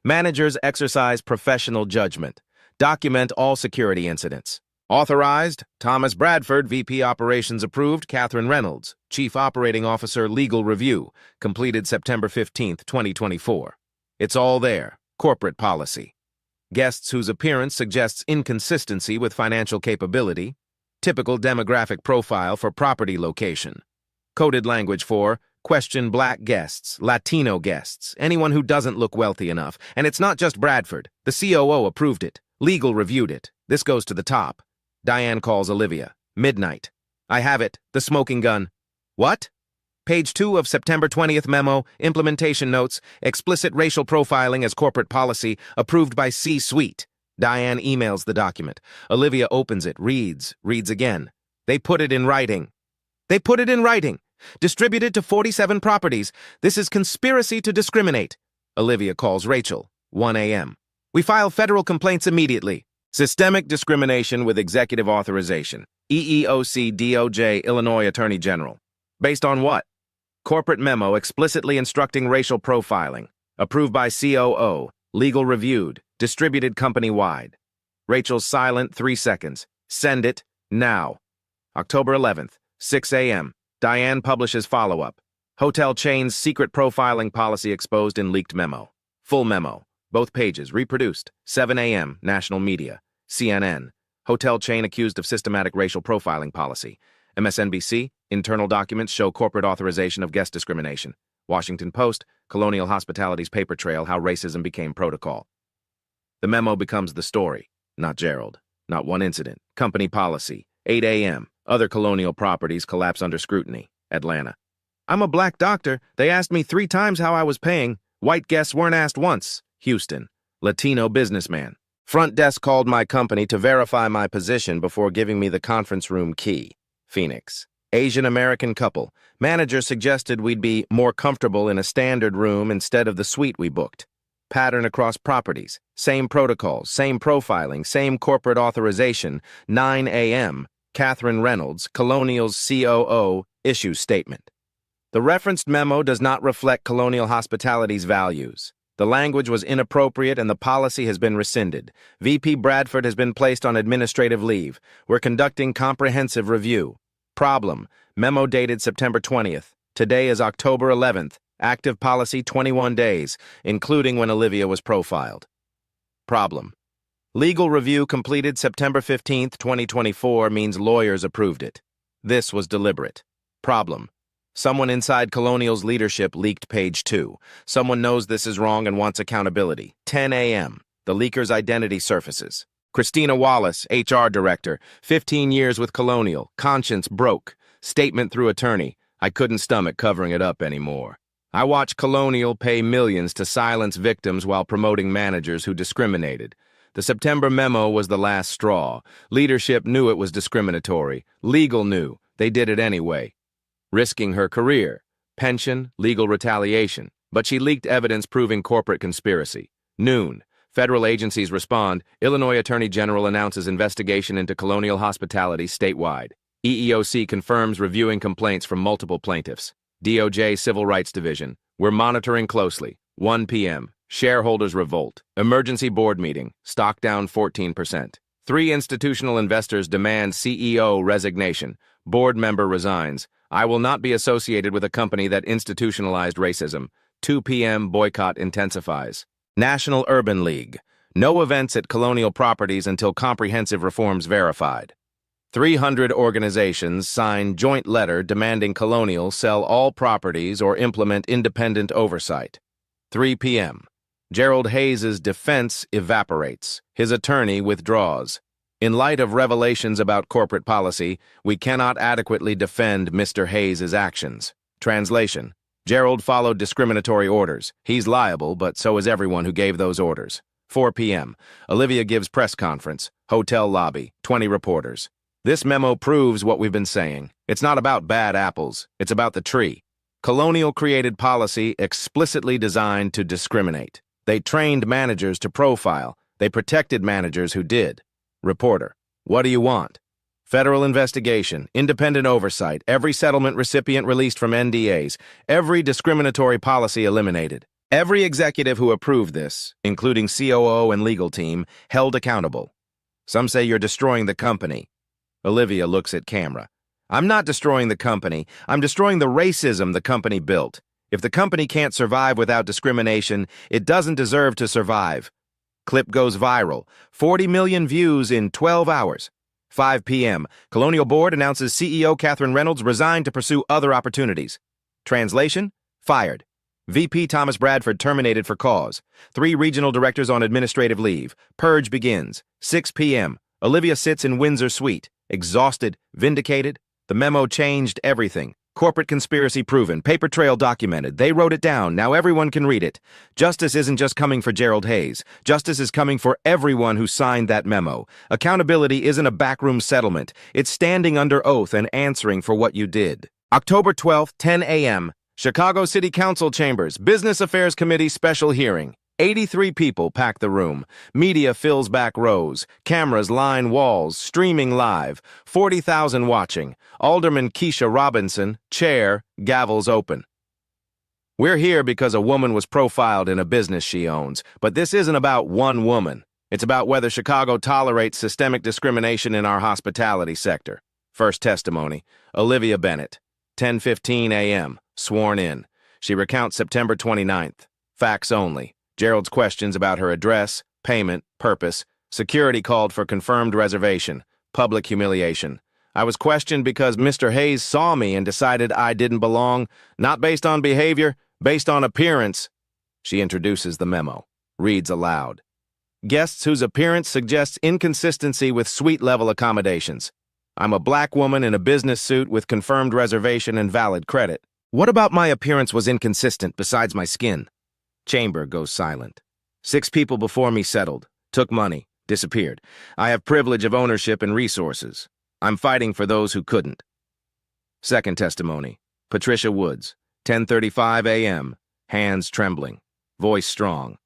[SPEAKER 1] Managers exercise professional judgment. Document all security incidents. Authorized, Thomas Bradford, VP Operations approved, Catherine Reynolds, Chief Operating Officer, Legal Review, completed September 15, 2024. It's all there, corporate policy. Guests whose appearance suggests inconsistency with financial capability. Typical demographic profile for property location. Coded language for question Black guests, Latino guests, anyone who doesn't look wealthy enough. And it's not just Bradford. The COO approved it. Legal reviewed it. This goes to the top. Diane calls Olivia. Midnight. I have it. The smoking gun. What? Page 2 of September 20th memo, implementation notes, explicit racial profiling as corporate policy, approved by C-suite. Diane emails the document. Olivia opens it, reads again. They put it in writing. They put it in writing. Distributed to 47 properties. This is conspiracy to discriminate. Olivia calls Rachel. 1 a.m. We file federal complaints immediately. Systemic discrimination with executive authorization. EEOC DOJ Illinois Attorney General. Based on what? Corporate memo explicitly instructing racial profiling. Approved by COO. Legal reviewed. Distributed company-wide. Rachel's silent, 3 seconds. Send it, now. October 11th, 6 a.m. Diane publishes follow-up. Hotel chain's secret profiling policy exposed in leaked memo. Full memo. Both pages reproduced. 7 a.m. National media. CNN. Hotel chain accused of systematic racial profiling policy. MSNBC. Internal documents show corporate authorization of guest discrimination. Washington Post. Colonial Hospitality's paper trail how racism became protocol. The memo becomes the story, not Gerald. Not one incident. Company policy. 8 a.m. Other colonial properties collapse under scrutiny. Atlanta. I'm a black doctor. They asked me 3 times how I was paying. White guests weren't asked once. Houston. Latino businessman. Front desk called my company to verify my position before giving me the conference room key. Phoenix. Asian American couple. Manager suggested we'd be more comfortable in a standard room instead of the suite we booked. Pattern across properties. Same protocols, same profiling, same corporate authorization. 9 a.m. Catherine Reynolds, Colonial's COO, issues statement. The referenced memo does not reflect Colonial Hospitality's values. The language was inappropriate and the policy has been rescinded. VP Bradford has been placed on administrative leave. We're conducting comprehensive review. Problem. Memo dated September 20th. Today is October 11th. Active policy 21 days, including when Olivia was profiled. Problem. Legal review completed September 15th, 2024 means lawyers approved it. This was deliberate. Problem. Someone inside Colonial's leadership leaked page 2. Someone knows this is wrong and wants accountability. 10 a.m. The leaker's identity surfaces. Christina Wallace, HR director, 15 years with Colonial, conscience broke. Statement through attorney, I couldn't stomach covering it up anymore. I watched Colonial pay millions to silence victims while promoting managers who discriminated. The September memo was the last straw. Leadership knew it was discriminatory. Legal knew. They did it anyway. Risking her career. Pension, legal retaliation. But she leaked evidence proving corporate conspiracy. Noon. Federal agencies respond. Illinois Attorney General announces investigation into Colonial Hospitality statewide. EEOC confirms reviewing complaints from multiple plaintiffs. DOJ Civil Rights Division. We're monitoring closely. 1 p.m. Shareholders revolt. Emergency board meeting. Stock down 14%. 3 institutional investors demand CEO resignation. Board member resigns. I will not be associated with a company that institutionalized racism. 2 p.m. Boycott intensifies. National Urban League. No events at Colonial Properties until comprehensive reforms verified. 300 organizations sign joint letter demanding Colonial sell all properties or implement independent oversight. 3 p.m. Gerald Hayes' defense evaporates. His attorney withdraws. In light of revelations about corporate policy, we cannot adequately defend Mr. Hayes' actions. Translation. Gerald followed discriminatory orders. He's liable, but so is everyone who gave those orders. 4 p.m. Olivia gives press conference. Hotel lobby. 20 reporters. This memo proves what we've been saying. It's not about bad apples. It's about the tree. Colonial created policy explicitly designed to discriminate. They trained managers to profile. They protected managers who did. Reporter. What do you want? Federal investigation, independent oversight, every settlement recipient released from NDAs, every discriminatory policy eliminated. Every executive who approved this, including COO and legal team, held accountable. Some say you're destroying the company. Olivia looks at camera. I'm not destroying the company. I'm destroying the racism the company built. If the company can't survive without discrimination, it doesn't deserve to survive. Clip goes viral. 40 million views in 12 hours. 5 p.m. Colonial Board announces CEO Catherine Reynolds resigned to pursue other opportunities. Translation? Fired. VP Thomas Bradford terminated for cause. 3 regional directors on administrative leave. Purge begins. 6 p.m. Olivia sits in Windsor suite. Exhausted, vindicated. The memo changed everything. Corporate conspiracy proven, paper trail documented. They wrote it down, now everyone can read it. Justice isn't just coming for Gerald Hayes. Justice is coming for everyone who signed that memo. Accountability isn't a backroom settlement. It's standing under oath and answering for what you did. October 12th, 10 a.m. Chicago City Council Chambers, Business Affairs Committee special hearing. 83 people pack the room. Media fills back rows. Cameras line walls, streaming live. 40,000 watching. Alderman Keisha Robinson, chair, gavels open. We're here because a woman was profiled in a business she owns, but this isn't about one woman. It's about whether Chicago tolerates systemic discrimination in our hospitality sector. First testimony, Olivia Bennett, 10:15 a.m., sworn in. She recounts September 29th. Facts only. Gerald's questions about her address, payment, purpose. Security called for confirmed reservation. Public humiliation. I was questioned because Mr. Hayes saw me and decided I didn't belong, not based on behavior, based on appearance. She introduces the memo. Reads aloud. Guests whose appearance suggests inconsistency with suite-level accommodations. I'm a black woman in a business suit with confirmed reservation and valid credit. What about my appearance was inconsistent besides my skin? Chamber goes silent. 6 people before me settled, took money, disappeared. I have privilege of ownership and resources. I'm fighting for those who couldn't. Second testimony, Patricia Woods, 10:35 a.m., hands trembling, voice strong.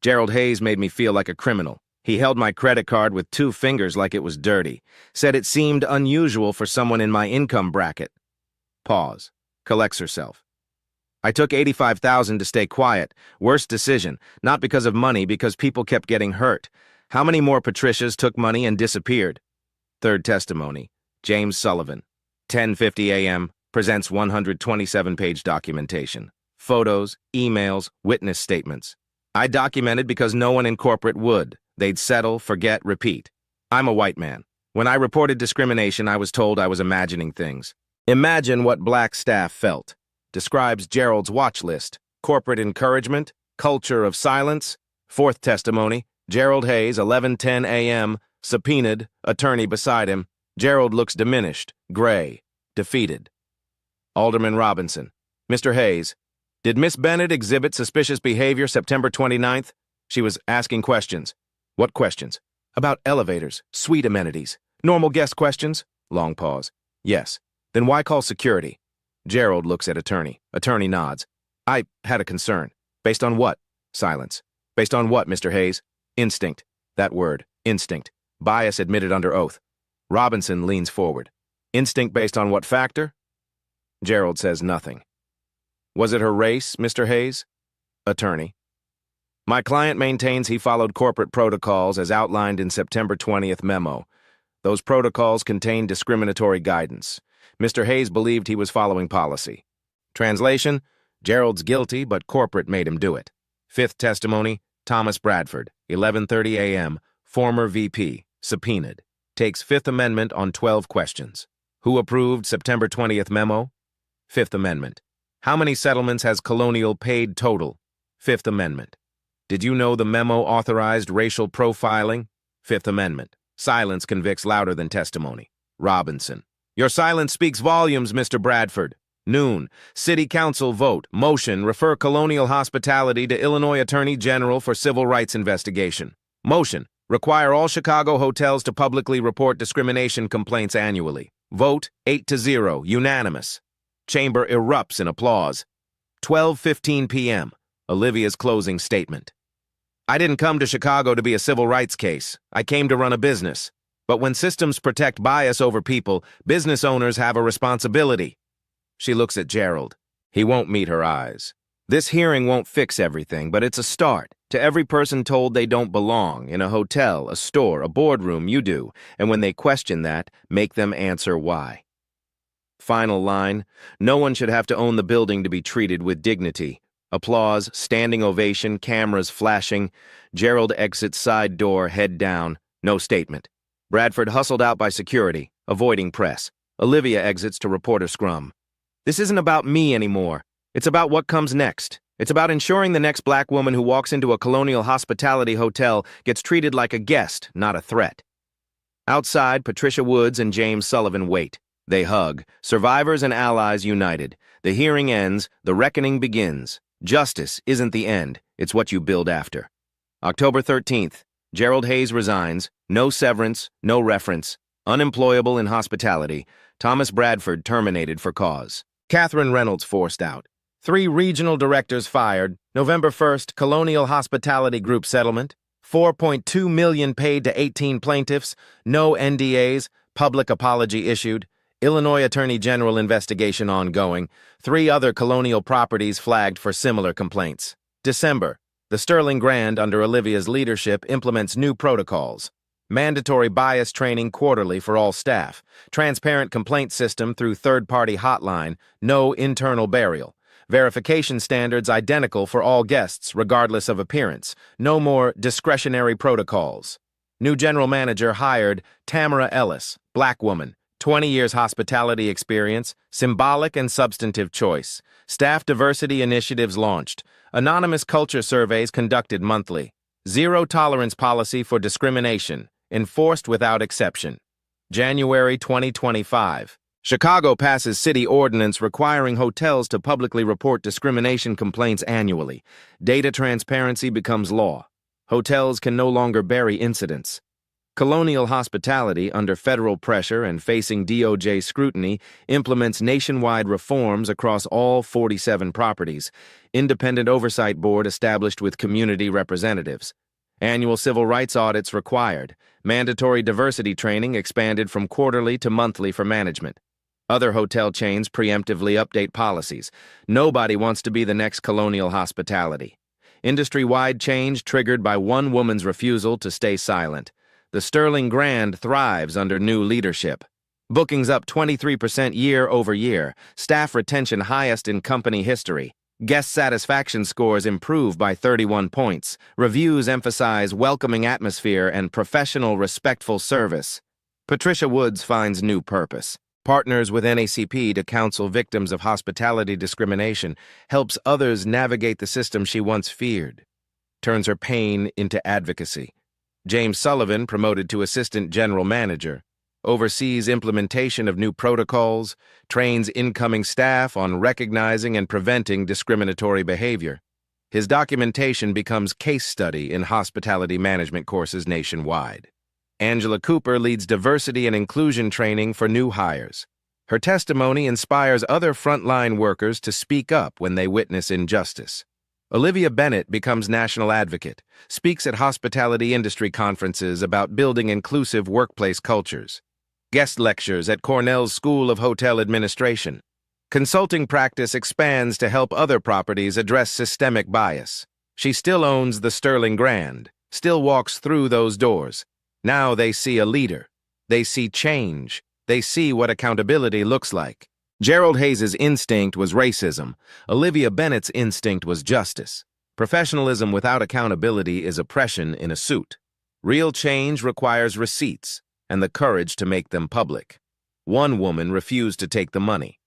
[SPEAKER 1] Gerald Hayes made me feel like a criminal. He held my credit card with 2 fingers like it was dirty, said it seemed unusual for someone in my income bracket. Pause. Collects herself. I took $85,000 to stay quiet. Worst decision, not because of money, because people kept getting hurt. How many more Patricias took money and disappeared? Third testimony, James Sullivan, 10:50 a.m., presents 127-page documentation. Photos, emails, witness statements. I documented because no one in corporate would. They'd settle, forget, repeat. I'm a white man. When I reported discrimination, I was told I was imagining things. Imagine what black staff felt. Describes Gerald's watch list. Corporate encouragement, culture of silence. Fourth testimony, Gerald Hayes, 11:10 a.m., subpoenaed, attorney beside him. Gerald looks diminished, gray, defeated. Alderman Robinson, Mr. Hayes, did Miss Bennett exhibit suspicious behavior September 29th? She was asking questions. What questions? About elevators, suite amenities, normal guest questions? Long pause. Yes. Then why call security? Gerald looks at attorney. Attorney nods. I had a concern. Based on what? Silence. Based on what, Mr. Hayes? Instinct. That word, instinct. Bias admitted under oath. Robinson leans forward. Instinct based on what factor? Gerald says nothing. Was it her race, Mr. Hayes? Attorney. My client maintains he followed corporate protocols as outlined in September 20th memo. Those protocols contained discriminatory guidance. Mr. Hayes believed he was following policy. Translation, Gerald's guilty, but corporate made him do it. Fifth testimony, Thomas Bradford, 11:30 a.m., former VP, subpoenaed. Takes Fifth Amendment on 12 questions. Who approved September 20th memo? Fifth Amendment. How many settlements has Colonial paid total? Fifth Amendment. Did you know the memo authorized racial profiling? Fifth Amendment. Silence convicts louder than testimony. Robinson. Your silence speaks volumes, Mr. Bradford. Noon. City Council vote. Motion. Refer Colonial Hospitality to Illinois Attorney General for civil rights investigation. Motion. Require all Chicago hotels to publicly report discrimination complaints annually. Vote 8-0. Unanimous. Chamber erupts in applause. 12:15 p.m. Olivia's closing statement. I didn't come to Chicago to be a civil rights case. I came to run a business. But when systems protect bias over people, business owners have a responsibility. She looks at Gerald. He won't meet her eyes. This hearing won't fix everything, but it's a start. To every person told they don't belong, in a hotel, a store, a boardroom, you do. And when they question that, make them answer why. Final line, no one should have to own the building to be treated with dignity. Applause, standing ovation, cameras flashing. Gerald exits side door, head down. No statement. Bradford hustled out by security, avoiding press. Olivia exits to reporter scrum. This isn't about me anymore. It's about what comes next. It's about ensuring the next black woman who walks into a Colonial Hospitality hotel gets treated like a guest, not a threat. Outside, Patricia Woods and James Sullivan wait. They hug. Survivors and allies united. The hearing ends. The reckoning begins. Justice isn't the end. It's what you build after. October 13th. Gerald Hayes resigns. No severance, no reference. Unemployable in hospitality. Thomas Bradford terminated for cause. Catherine Reynolds forced out. 3 regional directors fired. November 1st, Colonial Hospitality Group settlement. $4.2 million paid to 18 plaintiffs. No NDAs. Public apology issued. Illinois Attorney General investigation ongoing. 3 other colonial properties flagged for similar complaints. December. The Sterling Grand, under Olivia's leadership, implements new protocols. Mandatory bias training quarterly for all staff. Transparent complaint system through third-party hotline. No internal burial. Verification standards identical for all guests, regardless of appearance. No more discretionary protocols. New general manager hired Tamara Ellis, black woman. 20 years hospitality experience, symbolic and substantive choice. Staff diversity initiatives launched. Anonymous culture surveys conducted monthly. Zero tolerance policy for discrimination, enforced without exception. January 2025. Chicago passes city ordinance requiring hotels to publicly report discrimination complaints annually. Data transparency becomes law. Hotels can no longer bury incidents. Colonial Hospitality, under federal pressure and facing DOJ scrutiny, implements nationwide reforms across all 47 properties. Independent oversight board established with community representatives. Annual civil rights audits required. Mandatory diversity training expanded from quarterly to monthly for management. Other hotel chains preemptively update policies. Nobody wants to be the next Colonial Hospitality. Industry-wide change triggered by one woman's refusal to stay silent. The Sterling Grand thrives under new leadership. Bookings up 23% year over year. Staff retention highest in company history. Guest satisfaction scores improve by 31 points. Reviews emphasize welcoming atmosphere and professional, respectful service. Patricia Woods finds new purpose. Partners with NACP to counsel victims of hospitality discrimination. Helps others navigate the system she once feared. Turns her pain into advocacy. James Sullivan, promoted to Assistant General Manager, oversees implementation of new protocols, trains incoming staff on recognizing and preventing discriminatory behavior. His documentation becomes case study in hospitality management courses nationwide. Angela Cooper leads diversity and inclusion training for new hires. Her testimony inspires other frontline workers to speak up when they witness injustice. Olivia Bennett becomes national advocate, speaks at hospitality industry conferences about building inclusive workplace cultures. Guest lectures at Cornell's School of Hotel Administration. Consulting practice expands to help other properties address systemic bias. She still owns the Sterling Grand, still walks through those doors. Now they see a leader. They see change. They see what accountability looks like. Gerald Hayes' instinct was racism. Olivia Bennett's instinct was justice. Professionalism without accountability is oppression in a suit. Real change requires receipts and the courage to make them public. One woman refused to take the money.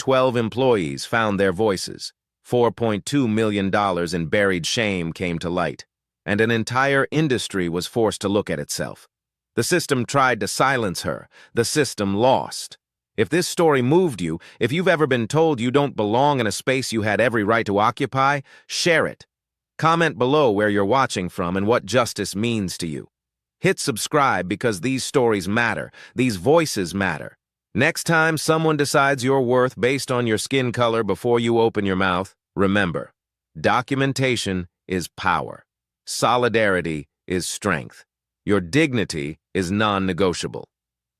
[SPEAKER 1] 12 employees found their voices. $4.2 million in buried shame came to light, and an entire industry was forced to look at itself. The system tried to silence her. The system lost. If this story moved you, if you've ever been told you don't belong in a space you had every right to occupy, share it. Comment below where you're watching from and what justice means to you. Hit subscribe because these stories matter. These voices matter. Next time someone decides your worth based on your skin color before you open your mouth, remember, documentation is power. Solidarity is strength. Your dignity is non-negotiable.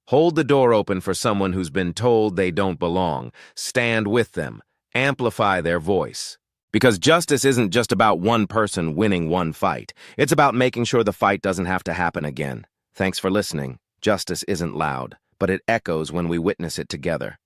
[SPEAKER 1] Hold the door open for someone who's been told they don't belong. Stand with them. Amplify their voice. Because justice isn't just about one person winning one fight. It's about making sure the fight doesn't have to happen again. Thanks for listening. Justice isn't loud, but it echoes when we witness it together.